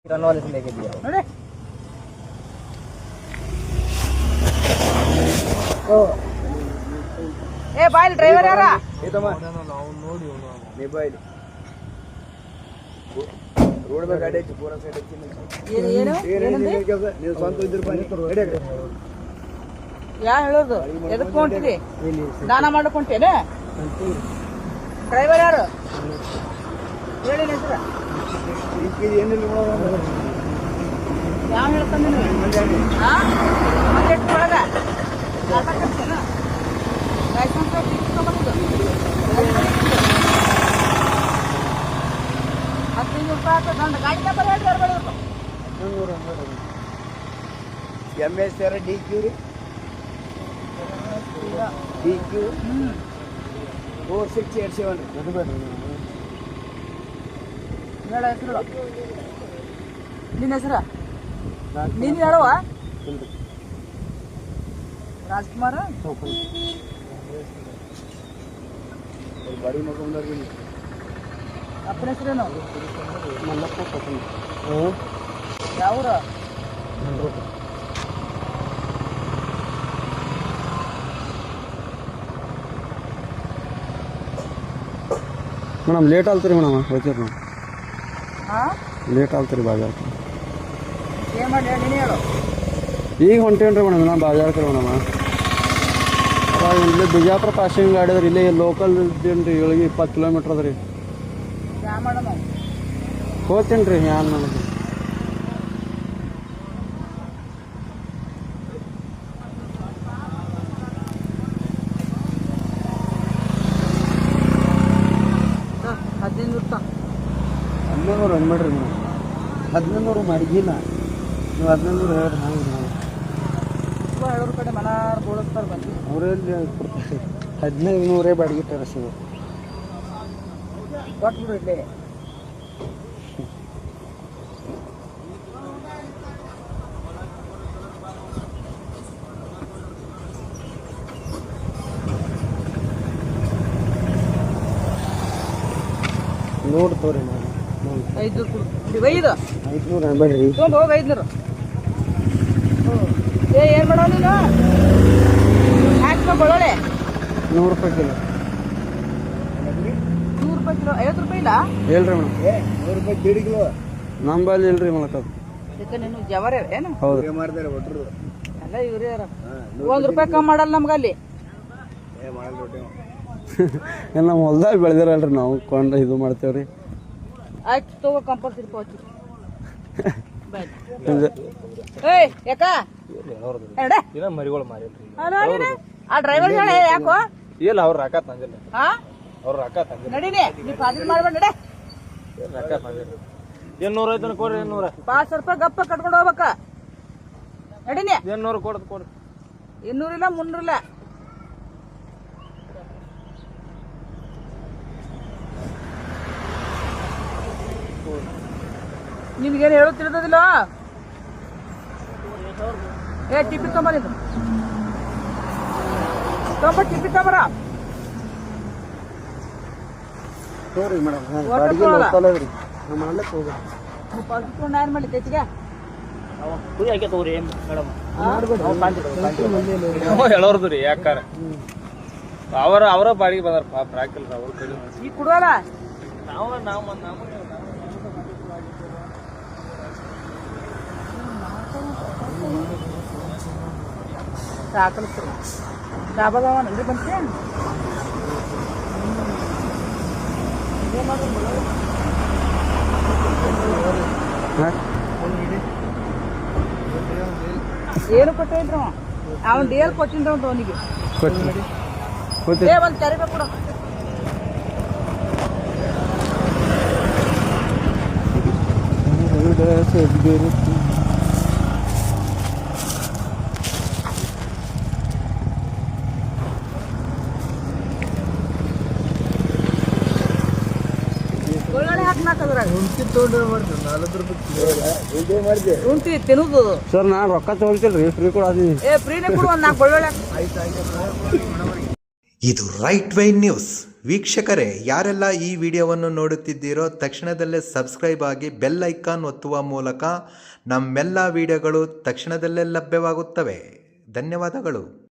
लेके दिया अरे ए बाइल ड्राइवर यारा मोबाइल रोड में गाड़ी पूरा ಸೈಡ್ ನೀವು ಸ್ವಂತ ಇದ್ರ ಯಾ ಹೇಳೋದು ಎದಕ್ಕೆ ಹೊಂಟಿದಿ ದಾನ ಮಾಡ್ಕೊಂತೇನೆ ಡ್ರೈವರ್ ಯಾರು ಹೇಳಿ ಹೆಸರು ಏನಿಲ್ಲ ಯಾವ ಹೇಳ್ತಾನೆ ಒಳಗ ಲೈಸೆನ್ಸ್ ತಗೊಂಡು 15 ರೂಪಾಯಿ ದಂಡ ಗಾಡಿ ನಂಬರ್ ಹೇಳಿ ಬರಬೇಕು MS DQ DQ 4687 ಹೇಳ ಹೆಸರು ನಿನ್ನ ಹೆಸರು ನೀನು ಹೇಳುವ ರಾಜ್ಕುಮಾರ್ ಬಡಿ ಮಗೊಂಡ್ರಿ ಅಪ್ಪನ ಹೆಸರೇನು ಮಲ್ಲಪ್ಪ ಪಸಂದ್ ಯಾವೂರ ಮೇಡಮ್ ಲೇಟ್ ಆಗ್ತೀರಿ ಮೇಡಮ್ ಹೋಗ್ತೀರಿ ನಾವು ಹಾಂ ಲೇಟ್ ಆಗ್ತೀರಿ ಬಾಜಾರ್ಗೆ ಏನು ಮಾಡಿ ನೀನು ಹೇಳು ಈಗ ಹೊಂಟೇನ್ರಿ ಮೇಡಮ್ ನಾನು ಬಾಜಾರ್ಗೆ ಮೇಡಮ್ ಇಲ್ಲಿ ಬಿಜಾಪುರ ಪಾಸಿಂಗ್ ಗಾಡಿ ಅದ್ರಿ ಇಲ್ಲಿ ಲೋಕಲ್ ಇದ್ದೇನು ರೀ 20 ಕಿಲೋಮೀಟ್ರ್ ಅದ ರೀ ಯಾ ಮಾಡೋಣ ಹೋಗ್ತೀನಿ ರೀ ಯಾರು ನನಗೆ ಹದಿನೈದು ಅನ್ಬೇಡ್ರಿ ನೀವು 1500 ಮಾಡಿಗಿಲ್ಲ ನೀವು 1500 ಹೇಳ್ರಿ ಹಂಗೆ ನಾವು ಹೇಳೋರ ಕಡೆ ಮನಾರ್ ಬೋಳಿಸ್ತಾರೆ ಬಂದು ಅವರಲ್ಲಿ 1500 ಬಾಡಿಗೆ ತರಿಸಿದ್ರು ಕೊಟ್ಬಿಡು ಇಲ್ಲಿ ನೋಡಿ ತೋರಿ ನಾನು 500 ಕೊಡು 500 ಅನ್ಬೇಡ್ರಿ ತೊಗೊಂಡು ಹೋಗಿ 500 ಏ ಏನು ಮಾಡೋ ನೀನು ಹಾಕ್ಬೇಕು ಬಳ್ಳೊಳ್ಳೆ 100 ರೂಪಾಯಿ ಕಿಲೋ 100 ರೂಪಾಯಿ ಕಿಲೋ 50 ರೂಪಾಯಿ ಇಲ್ಲ ಹೇಳ್ರಿ ಮೇಡಮ್ 100 ರೂಪಾಯಿ ಜೀಡಿ ಕಿಲೋ ನಂಬಲ್ಲಿ ಇಲ್ರಿ ಮೊಳಕ ಇದಕ್ಕೆ ನೀನು ಜವರೇ ಏನು ಹೌದು ಮಾಡ್ತಾರೆ ಒಟ್ರು ಎಲ್ಲ ಇವ್ರು ಯಾರ 1 ರೂಪಾಯಿ ಕಮ್ಮಿ ಮಾಡಲ್ಲ ನಮ್ಗೆ ಅಲ್ಲಿ ಎಲ್ಲ ನಮ್ಮ ಹೊಲ್ದಾಗ ಬೆಳೆದಿರಲ್ರಿ ನಾವು ಕೊಂಡು ಇದು ಮಾಡ್ತೇವ್ರಿ ಆಯ್ತು ತಗೋ ಕಂಪಲ್ಸರಿ ಪೌಚಿ ಏಯ್ ಯಾಕ ಮರಿಗಳು ಮಾರಿಲ್ರಿ ಆ ಡ್ರೈವರ್ ಹೇಳ ಯಾಕೋ ಇಲ್ಲ ಅವ್ರ ರೊಕ್ಕ ತಂದಿಲ್ಲ ಹಾ ಅವ್ರ ರೊಕ್ಕ ತಂದಿಲ್ಲ ನಡೀನಿ ನೀ ಪಾರ್ಟಿ ಮಾಡ್ಬೇಡ ನಡೆ ರೊಕ್ಕ ತಂದಿಲ್ಲ 800 ಐತನ ಕೊಡ್ರಿ 800 500 ರೂಪಾಯಿ ಗಪ್ಪ ಕಟ್ಕೊಂಡು ಹೋಗ್ಬೇಕ ನಡೀನಿ 800 ಕೊಡ್ರಿ 200 ಇಲ್ಲ 300 ಇಲ್ಲ ನಿಮ್ಗೇನು ಹೇಳೋ ತಿಳಿದಿಲ್ಲ ಏ ಟಿಪ್ಪಿ ತೊಂಬರಿದ್ದು ಟಿಪ್ಪಿ ತೊಂಬರ ತೋರಿ ಮೇಡಮ್ ಬಾಡಿಗೆ ಲೋಕಲ್ ಅದ್ರಿ ನಾವು ಮಾಡ್ಲಿಕ್ಕೆ ಹೋಗ್ರಿ ಪಾಸ್ಕೊಂಡು ಏನು ಮಾಡಿ ತೆಚ್ಚಿಗೆ ಕುರಿ ಹಾಕಿ ತಗೋರಿ ಮೇಡಮ್ ಮಾಡ್ಬೇಡ್ರಿ ಹೇಳೋರ್ದು ರೀ ಯಾಕಾರ ಅವರ ಬಾಡಿಗೆ ಬಂದಾರ ಪಾಪ ರಾಕಿಲ್ರಿ ಅವ್ರ ಕಡೆ ಈಗ ಕುಡುವಲ್ಲ ನಾವು ಸಾಕಲಿಸ್ರಿ ಡಾಬಾದವ ನಂಗೆ ಬಂತೆ ಏನು ಕೊಟ್ಟಿದ್ರ ಅವನ್ ಡೇಲ್ ಕೊಟ್ಟಿದ್ರ ಅವನಿಗೆ ಏ ಒಂದು ಕರಿಬೇಕು ಕೊಡು ತಿನ್ನುದು ಸರ್ ನಾನು ರೊಕ್ಕ ತಗೊಳ್ತಿಲ್ರಿ ಫ್ರೀ ಕೊಡೋದೀನಿ ಏ ಫ್ರೀನೇ ಕೊಡು ಒಂದು 4 ಬಳ್ಳೊಳ್ಳೆ ಇದು ರೈಟ್ ವೇ ನ್ಯೂಸ್. ವೀಕ್ಷಕರೇ, ಯಾರೆಲ್ಲ ಈ ವಿಡಿಯೋವನ್ನು ನೋಡುತ್ತಿದ್ದೀರೋ ತಕ್ಷಣದಲ್ಲೇ ಸಬ್ಸ್ಕ್ರೈಬ್ ಆಗಿ ಬೆಲ್ ಐಕಾನ್ ಒತ್ತುವ ಮೂಲಕ ನಮ್ಮೆಲ್ಲ ವಿಡಿಯೋಗಳು ತಕ್ಷಣದಲ್ಲೇ ಲಭ್ಯವಾಗುತ್ತವೆ. ಧನ್ಯವಾದಗಳು.